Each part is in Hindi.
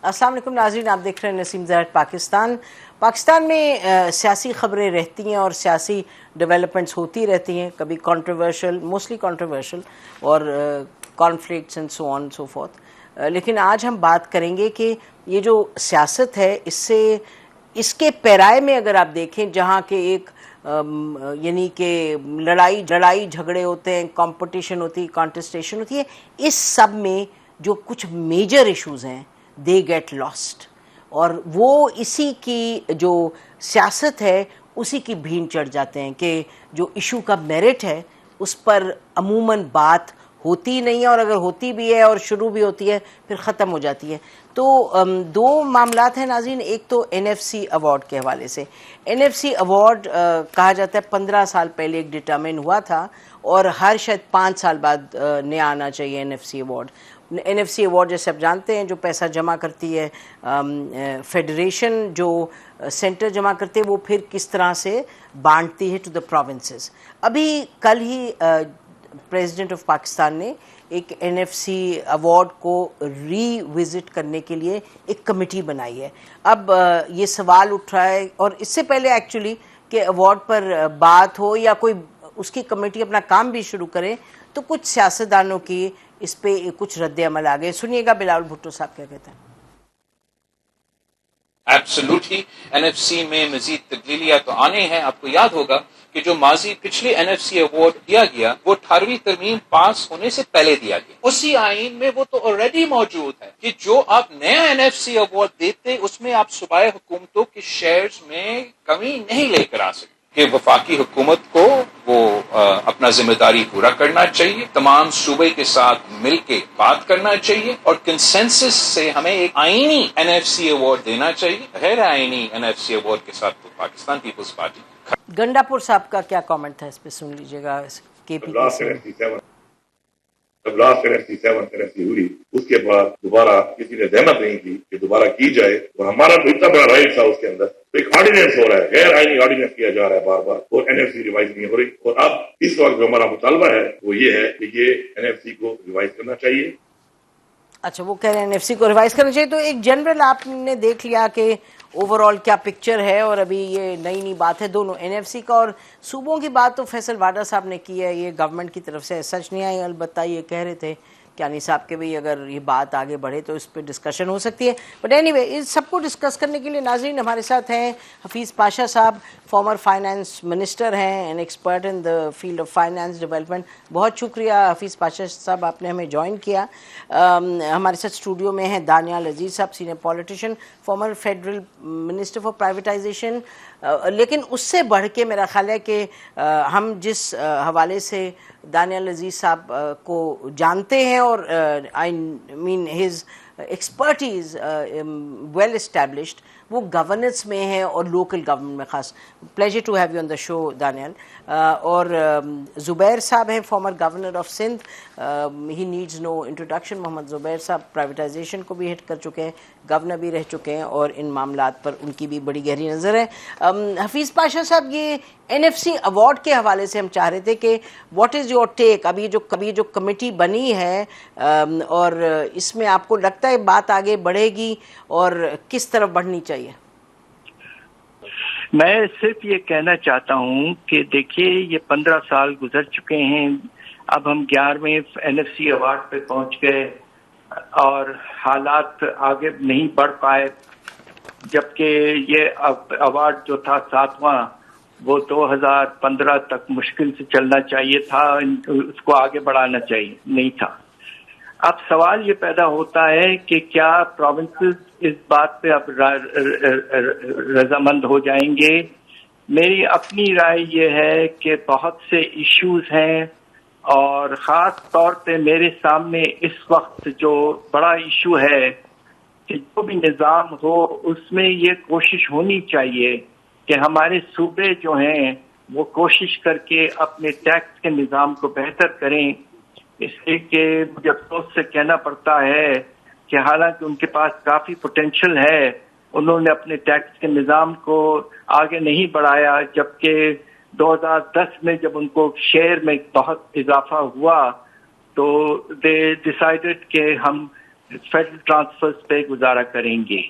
अस्सलाम वालेकुम नाज़रीन, आप देख रहे हैं नसीम ज़रात पाकिस्तान। पाकिस्तान में सियासी ख़बरें रहती हैं और सियासी डेवलपमेंट्स होती रहती हैं, कभी कंट्रोवर्शियल, मोस्टली कंट्रोवर्शियल और conflicts and so on so fourth. लेकिन आज हम बात करेंगे कि ये जो सियासत है, इससे इसके पैराए में अगर आप देखें, जहाँ के एक यानी कि लड़ाई झगड़े होते हैं, कंपटीशन होती है, कॉन्टेस्टेशन होती है, इस सब में जो कुछ मेजर इश्यूज़ हैं दे गेट लॉस्ट, और वो इसी की जो सियासत है उसी की भीड़ चढ़ जाते हैं कि जो इशू का मेरिट है उस पर अमूमन बात होती नहीं है, और अगर होती भी है और शुरू भी होती है फिर ख़त्म हो जाती है। तो दो मामलात हैं नाज़रीन। एक तो NFC अवार्ड के हवाले से। NFC अवार्ड कहा जाता है 15 साल पहले एक डिटरमिन हुआ था और हर शायद 5 साल बाद नया आना चाहिए NFC अवार्ड। NFC अवार्ड जैसे आप जानते हैं, जो पैसा जमा करती है फेडरेशन, जो सेंटर जमा करते हैं, वो फिर किस तरह से बांटती है टू द प्रोविंसेस। अभी कल ही प्रेसिडेंट ऑफ पाकिस्तान ने एक NFC अवार्ड को रीविजिट करने के लिए एक कमेटी बनाई है। अब ये सवाल उठ रहा है, और इससे पहले एक्चुअली कि अवार्ड पर बात हो या कोई उसकी कमेटी अपना काम भी शुरू करे, तो कुछ सियासतदानों की इस पे कुछ रद्द अमल आ गए। सुनिएगा बिलावल भुट्टो साहब क्या कहते हैं। एब्सोल्युटली NFC में मजीद तब्दीलियां तो आने हैं। आपको याद होगा कि जो माजी पिछले NFC अवार्ड दिया गया वो 18वीं तरमीम पास होने से पहले दिया गया। उसी आइन में वो तो ऑलरेडी मौजूद है कि जो आप नया NFC अवार्ड देते उसमें आप सूबाई हुकूमतों के शेयर्स में कमी नहीं लेकर आ सकते, कि वफाकी हुकूमत को वो अपना जिम्मेदारी पूरा करना चाहिए, तमाम सूबे के साथ मिलके बात करना चाहिए, और कंसेंसस से हमें एक आईनी NFC अवार्ड देना चाहिए। गैर आईनी NFC अवार्ड के साथ तो पाकिस्तान पीपल्स पार्टी। गंडापुर साहब का क्या कमेंट था इस पे, सुन लीजिएगा। जब लास्ट NFC हुई, उसके बाद दोबारा किसी ने जहमत नहीं की कि दोबारा की जाए, और हमारा तो इतना बड़ा राइट था उसके अंदर। तो एक ऑर्डिनेंस हो रहा है, गैर आईनी ऑर्डिनेंस किया जा रहा है बार बार, और NFC रिवाइज नहीं हो रही। और अब इस वक्त जो हमारा मुतालबा है वो ये है कि ये NFC को रिवाइज करना चाहिए। अच्छा, वो कह रहे हैं NFC को रिवाइज करना चाहिए। तो एक जनरल आपने देख लिया कि ओवरऑल क्या पिक्चर है, और अभी ये नई बात है दोनों NFC का और सूबों की बात तो फैसल वाडा साहब ने की है, ये गवर्नमेंट की तरफ से सच नहीं आई। अलबत्ता ये कह रहे थे क्यानी साहब के भी अगर ये बात आगे बढ़े तो इस पर डिस्कशन हो सकती है। बट एनीवे, इस सबको डिस्कस करने के लिए नाज़रीन हमारे साथ हैं हफीज़ पाशा साहब, फॉर्मर फाइनेंस मिनिस्टर हैं and expert in the field of finance development. बहुत शुक्रिया हफीज़ पाशा साहब, आपने हमें ज्वाइन किया। हमारे साथ स्टूडियो में हैं दानियाल अजीज़ साहब, senior politician, farmer federal minister for privatisation. लेकिन उससे बढ़ के मेरा ख्याल है कि हम जिस हवाले से दानियाल अजीज़ साहब को जानते हैं, और I mean his expertise well established, वो गवर्नेंस में है और लोकल गवर्नमेंट में खास। Pleasure to have you on the show Daniyal. और ज़ुबैर साहब हैं, former governor of Sindh, he needs no introduction. Mohammad Zubair sahab privatization को भी हिट कर चुके हैं, गवर्नर भी रह चुके हैं, और इन मामलात पर उनकी भी बड़ी गहरी नज़र है। हफीज़ पाशा साहब, ये NFC अवार्ड के हवाले से हम चाह रहे थे कि व्हाट इज़ योर टेक। अभी जो कमेटी बनी है, और इसमें आपको लगता है बात आगे बढ़ेगी और किस तरफ बढ़नी चाहिए? मैं सिर्फ ये कहना चाहता हूँ कि देखिए, ये 15 साल गुजर चुके हैं, अब हम 11वें NFC अवार्ड पे पहुंच गए और हालात आगे नहीं बढ़ पाए, जबकि ये अवार्ड जो था 7वां, वो 2015 तक मुश्किल से चलना चाहिए था, उसको आगे बढ़ाना चाहिए नहीं था। अब सवाल ये पैदा होता है कि क्या प्रोविंसेस इस बात पे अब रजामंद हो जाएंगे। मेरी अपनी राय ये है कि बहुत से इश्यूज हैं, और ख़ास तौर पे मेरे सामने इस वक्त जो बड़ा इशू है कि जो भी निज़ाम हो उसमें ये कोशिश होनी चाहिए कि हमारे सूबे जो हैं वो कोशिश करके अपने टैक्स के निज़ाम को बेहतर करें। इसलिए कि मुझे अफसोस से कहना पड़ता है कि हालांकि उनके पास काफ़ी पोटेंशियल है, उन्होंने अपने टैक्स के निज़ाम को आगे नहीं बढ़ाया, जबकि 2010 में जब उनको शेयर में बहुत इजाफा हुआ तो दे डिसाइडेड कि हम फेडरल ट्रांसफर्स पे गुजारा करेंगे।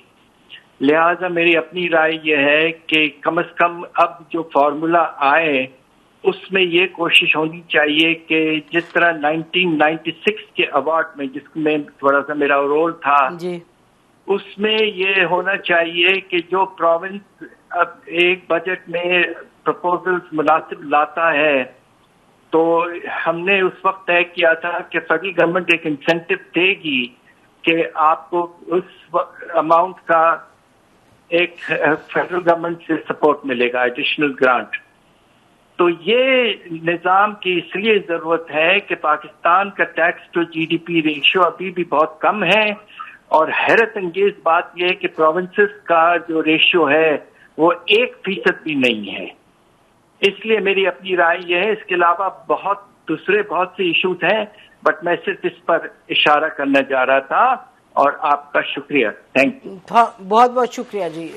लिहाजा मेरी अपनी राय यह है कि कम से कम अब जो फार्मूला आए उसमें ये कोशिश होनी चाहिए कि जिस तरह 1996 के अवार्ड में, जिसमें थोड़ा सा मेरा रोल था जी, उसमें ये होना चाहिए कि जो प्रोविंस अब एक बजट में प्रपोजल्स मुनासिब लाता है, तो हमने उस वक्त तय किया था कि फेडरल गवर्नमेंट एक इंसेंटिव देगी कि आपको उस अमाउंट का एक फेडरल गवर्नमेंट से सपोर्ट मिलेगा, एडिशनल ग्रांट। तो ये निज़ाम की इसलिए ज़रूरत है कि पाकिस्तान का टैक्स टू जीडीपी रेशियो अभी भी बहुत कम है, और हैरत अंगेज बात यह है कि प्रोविंसेस का जो रेशियो है वो 1% भी नहीं है। इसलिए मेरी अपनी राय यह है। इसके अलावा बहुत से इश्यूज हैं, बट मैं सिर्फ इस पर इशारा करना चाह रहा था, और आपका शुक्रिया। Thank you. बहुत बहुत शुक्रिया जी।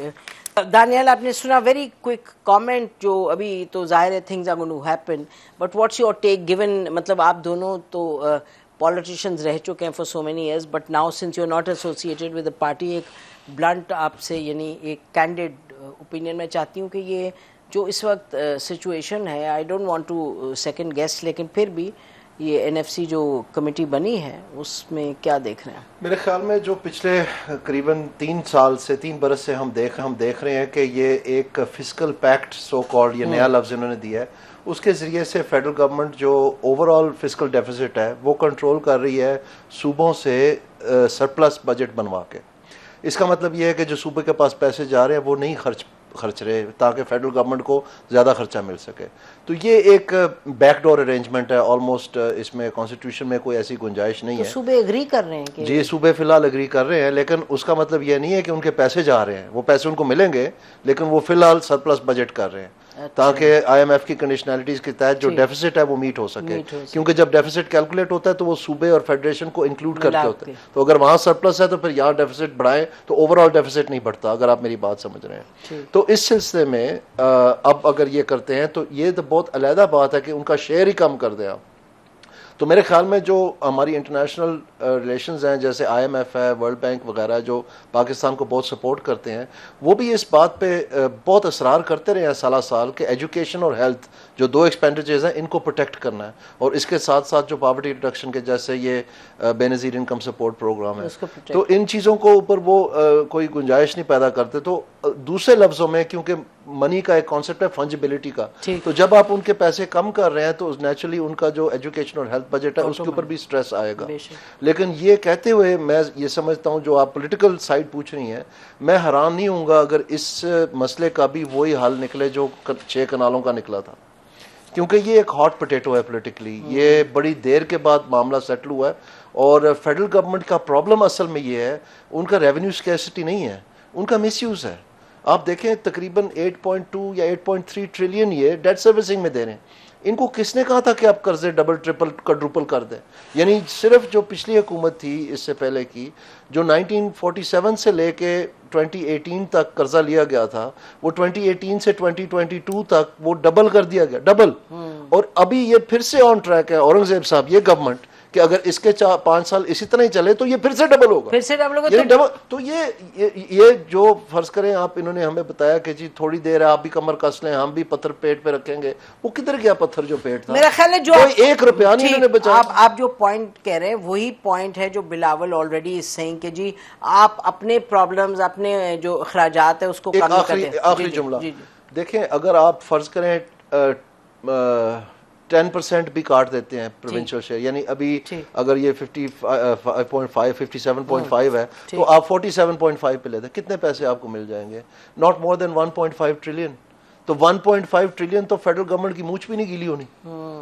दानियल, आपने सुना वेरी क्विक कमेंट, जो अभी तो जाहिर है things are going to happen, but what's your take given, मतलब आप दोनों तो पॉलिटिशियंस रह चुके हैं for so many years, but now since you are not associated with the party, एक ब्लंट आपसे यानी एक कैंडिड ओपिनियन मैं चाहती हूँ कि ये जो इस वक्त सिचुएशन है, I don't want to second guess, लेकिन फिर भी ये एनएफसी जो कमेटी बनी है उसमें क्या देख रहे हैं? मेरे ख्याल में जो पिछले करीबन 3 बरस से हम देख रहे हैं कि ये एक फिस्कल पैक्ट सो कॉल्ड, ये नया लफ्ज इन्होंने दिया है, उसके ज़रिए से फेडरल गवर्नमेंट जो ओवरऑल फिस्कल डेफिसिट है वो कंट्रोल कर रही है सूबों से सरप्लस बजट बनवा के। इसका मतलब ये है कि जो सूबे के पास पैसे जा रहे हैं वो नहीं खर्च रहे ताकि फेडरल गवर्नमेंट को ज़्यादा खर्चा मिल सके। तो ये एक बैकडोर अरेंजमेंट है ऑलमोस्ट, इसमें कॉन्स्टिट्यूशन में कोई ऐसी गुंजाइश नहीं तो है। सूबे एग्री कर रहे हैं कि जी, सूबे फिलहाल एग्री कर रहे हैं, लेकिन उसका मतलब ये नहीं है कि उनके पैसे जा रहे हैं, वो पैसे उनको मिलेंगे, लेकिन वो फिलहाल सरप्लस बजट कर रहे हैं ताकि आईएमएफ की कंडीशनैलिटीज के तहत जो डेफिसिट है वो मीट हो सके। क्योंकि जब डेफिसिट कैलकुलेट होता है तो वो सूबे और फेडरेशन को इंक्लूड करके होता है, तो अगर वहां सरप्लस है तो फिर यहाँ डेफिसिट बढ़ाएं तो ओवरऑल डेफिसिट नहीं बढ़ता, अगर आप मेरी बात समझ रहे हैं। तो इस सिलसिले में अब अगर ये करते हैं तो ये तो बहुत अलहदा बात है कि उनका शेयर ही कम कर दें आप। तो मेरे ख्याल में जो हमारी इंटरनेशनल रिलेशंस हैं, जैसे आईएमएफ है, वर्ल्ड बैंक वगैरह, जो पाकिस्तान को बहुत सपोर्ट करते हैं, वो भी इस बात पे बहुत असरार करते रहे हैं साल कि एजुकेशन और हेल्थ जो 2 एक्सपेंडिचर्स हैं इनको प्रोटेक्ट करना है, और इसके साथ साथ जो पॉवर्टी रिडक्शन के जैसे ये बेनज़ीर इनकम सपोर्ट प्रोग्राम है, तो इन चीज़ों को ऊपर वो कोई गुंजाइश नहीं पैदा करते। तो दूसरे लफ्ज़ों में, क्योंकि मनी का एक कॉन्सेप्ट है फंजिबिलिटी का, तो जब आप उनके पैसे कम कर रहे हैं तो नेचुरली उनका जो एजुकेशन और हेल्थ बजट है उसके ऊपर भी स्ट्रेस आएगा। लेकिन ये कहते हुए मैं ये समझता हूँ, जो आप पॉलिटिकल साइड पूछ रही हैं, मैं हैरान नहीं होऊंगा अगर इस मसले का भी वही हल निकले जो 6 कनालों का निकला था, क्योंकि ये एक हॉट पोटैटो है पॉलिटिकली। ये बड़ी देर के बाद मामला सेटल हुआ है, और फेडरल गवर्नमेंट का प्रॉब्लम असल में ये है, उनका रेवेन्यू स्कैर्सिटी नहीं है, उनका मिसयूज है। आप देखें तकरीबन 8.2 या 8.3 ट्रिलियन ये डेट सर्विसिंग में दे रहे हैं। इनको किसने कहा था कि आप कर्जे डबल ट्रिपल क्वाड्रुपल कर दें? यानी सिर्फ जो पिछली हुकूमत थी इससे पहले की, जो 1947 से लेके 2018 तक कर्जा लिया गया था, वो 2018 से 2022 तक वो डबल कर दिया गया, डबल। और अभी ये फिर से ऑन ट्रैक है औरंगजेब साहब, ये गवर्नमेंट, कि अगर इसके 5 साल इसी तरह ही चले तो ये फिर से डबल होगा, तो ये जो फर्ज करें आप, इन्होंने हमें बताया कि जी थोड़ी देर आप भी कमर कस लें, हम भी पत्थर पेट पे रखेंगे, वो किधर गया पत्थर जो पेट था? मेरा ख्याल है जो 1 रुपया नहीं इन्होंने बचाया। आप जो पॉइंट कह रहे हैं वही पॉइंट है जो बिलावल ऑलरेडी इज सेइंग कि जी आप अपने प्रॉब्लम्स, अपने जो अखराजात है उसको कम करते हैं। आखिरी जुमला देखें, अगर आप फर्ज करें 10% भी काट देते हैं प्रोविंशियल शेयर, यानी अभी अगर ये 55.5 57.5 है तो आप 47.5 पे लेते हैं, कितने पैसे आपको मिल जाएंगे? Not more than 1.5 trillion. तो 1.5 ट्रिलियन तो फेडरल गवर्नमेंट की मूंछ भी नहीं गीली होनी।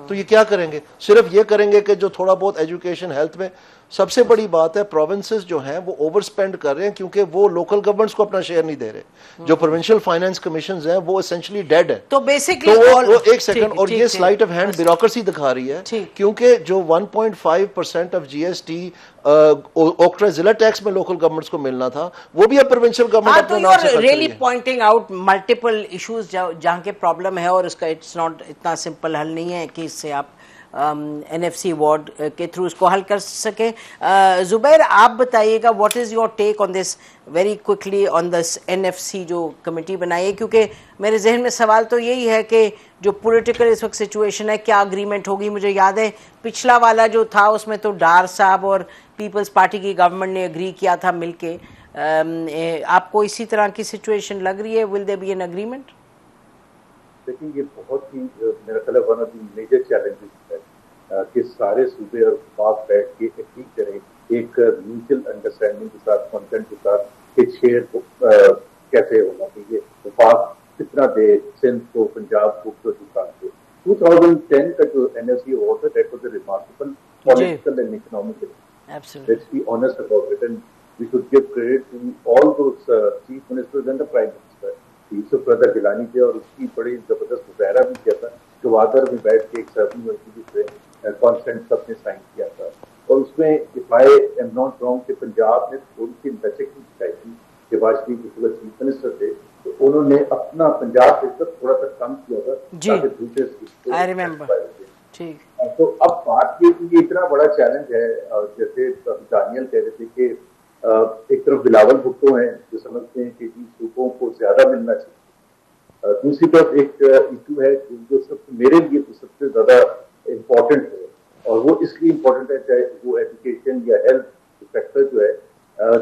तो ये क्या करेंगे? सिर्फ ये करेंगे कि जो थोड़ा बहुत एजुकेशन हेल्थ में, सबसे बड़ी बात है प्रोविंसेस जो हैं वो ओवर स्पेंड कर रहे हैं क्योंकि वो लोकल गवर्नमेंट्स को अपना शेयर नहीं दे रहे। जो प्रोविंशियल फाइनेंस कमीशंस हैं वो एसेंशियली डेड है। तो बेसिकली वो एक सेकंड, और ये स्लाइट ऑफ हैंड ब्यूरोक्रेसी दिखा रही है, क्योंकि जो 1.5% ऑफ जीएसटी ओक्ट्रा जिला टैक्स में लोकल गवर्नमेंट्स को मिलना था वो भी अब प्रोविंशियल गवर्नमेंट अपने नाम से really pointing out multiple issues जहां के प्रॉब्लम है, और इसका इट्स नॉट इतना सिंपल हल नहीं है कि इससे आप NFC अवार्ड के थ्रू इसको हल कर सके। जुबैर, आप बताइएगा what is your take on this very quickly on this NFC जो कमेटी बनाई है, क्योंकि मेरे जहन में सवाल तो यही है कि जो पॉलिटिकल इस वक्त सिचुएशन है, क्या अग्रीमेंट होगी। मुझे याद है पिछला वाला जो था उसमें तो डार साहब और पीपल्स पार्टी की गवर्नमेंट ने एग्री किया था मिलके। आपको इसी तरह की सिचुएशन लग रही है? Will there be an agreement? देखिए, ये बहुत ही मेरा ख्याल है one of the major challenges है कि सारे सूबे और वफाक बैठ के एग्री करें एक म्यूचुअल अंडरस्टैंडिंग के साथ, कंटेंट के साथ कि शेयर कैसे होना चाहिए, वफाक कितना दे सिंध को, पंजाब को, बलूचिस्तान को। 2010 का जो NFC अवार्ड है, that was a remarkable political and economic. Let's be honest about it, and we should give credit to all those chief ministers and the prime minister. Yusuf Raza Gilani थे और उसकी बड़ी जबरदस्त मुजाहरा भी किया था, गवादर में बैठ के एक सर्विंग यूनिवर्सिटी से कॉन्फ्रेंस सबने साइन किया था, और उसमें if I am not wrong कि पंजाब ने थोड़ी सी लचक दिखाई थी कि वाजपेयी जी चीफ मिनिस्टर थे, तो उन्होंने अपना पंजाब से थोड़ा सा कम किया था ताकि दूसरे आई रिमेंबर। ठीक। तो अब बात ये इतना बड़ा चैलेंज है, जैसे दानियल कह रहे थे कि एक तरफ बिलावल भुट्टो हैं जो समझते हैं कि सूबों को ज्यादा मिलना चाहिए, दूसरी तरफ एक इशू है जो मेरे लिए तो सबसे ज्यादा इम्पोर्टेंट है, और वो इसलिए इम्पोर्टेंट है चाहे वो एजुकेशन या हेल्थ सेक्टर जो है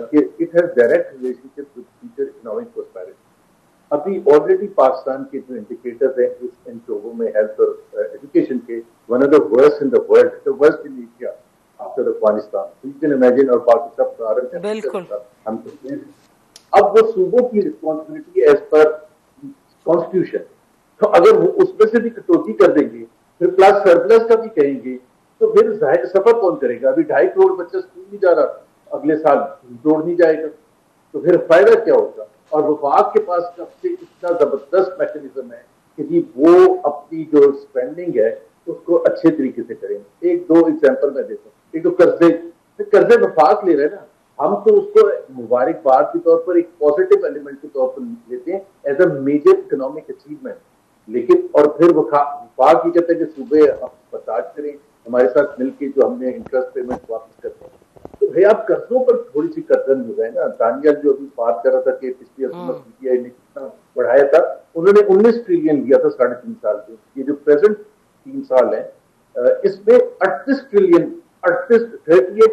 कि it has direct relationship with future economic prosperity. अभी ऑलरेडी पाकिस्तान के जो इंडिकेटर्स हैं इन शोबों में हेल्थ और एजुकेशन के, one of the worst in the world, the worst in Asia after Afghanistan. You can imagine, और पाकिस्तान कारण बिल्कुल हम तो अब वो सूबों की रिस्पॉन्सिबिलिटी एज पर कॉन्स्टिट्यूशन, तो अगर वो उसमें से भी कटौती कर देंगे, फिर प्लस सरप्लस का भी कहेंगे, तो फिर सफर कौन करेगा? अभी 2.5 करोड़ बच्चा स्कूल नहीं जा रहा, अगले साल 3 करोड़ नहीं जाएगा, तो फिर फायदा क्या होगा? और वफाक के पास कब से इतना जबरदस्त मैकेनिज्म है कि जी वो अपनी जो स्पेंडिंग है उसको अच्छे तरीके से करेंगे। एक दो एग्जांपल मैं देता हूँ। एक तो कर्जे वफाक ले रहे हैं ना, हम तो उसको मुबारकबाद के तौर पर एक पॉजिटिव एलिमेंट के तौर पर लेते हैं as a major economic achievement, लेकिन और फिर वफाक ही कहते हैं कि सूबे बर्दाश्त करें हमारे साथ मिलकर जो हमने इंटरेस्ट पेमेंट वापस करते हैं। तो भाई आप कर्जों पर थोड़ी सी कर्जन हो गए ना। दानियल जो अभी बात कर रहा था कि पिछली हुकूमत PTI ने कितना बढ़ाया था, उन्होंने 19 ट्रिलियन लिया था 3.5 साल में। ये जो प्रेजेंट 3 साल है इसमें 38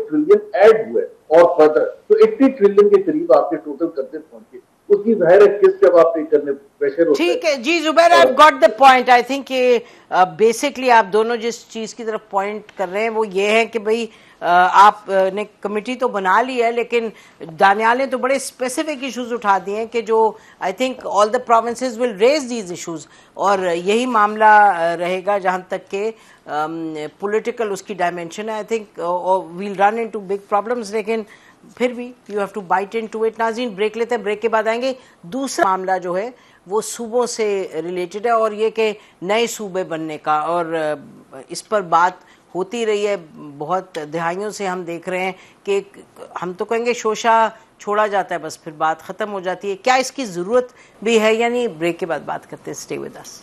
ट्रिलियन ऐड हुए और फर्दर, तो 80 ट्रिलियन के करीब आपके टोटल कर्जे पहुंचे। उसकी जाहिर है किस जब आप पे करने प्रेशर होता है। ठीक है जी Zubair, I got the point. I think basically आप दोनों जिस चीज की तरफ पॉइंट कर रहे हैं वो ये है कि भाई आपने कमेटी तो बना ली है, लेकिन दानियाल ने तो बड़े स्पेसिफिक इश्यूज उठा दिए हैं कि जो I think all the provinces will raise these issues, और यही मामला रहेगा जहां तक के पॉलिटिकल उसकी डायमेंशन है। I think we'll run into big problems, लेकिन फिर भी you have to bite into it. नाज़रीन, ब्रेक लेते हैं, ब्रेक के बाद आएंगे। दूसरा मामला जो है वो सूबों से रिलेटेड है, और ये कि नए सूबे बनने का, और इस पर बात होती रही है बहुत दहाइयों से। हम देख रहे हैं कि हम तो कहेंगे शोशा छोड़ा जाता है, बस फिर बात खत्म हो जाती है। क्या इसकी जरूरत भी है या नहीं? ब्रेक के बाद बात करते हैं। Stay with us.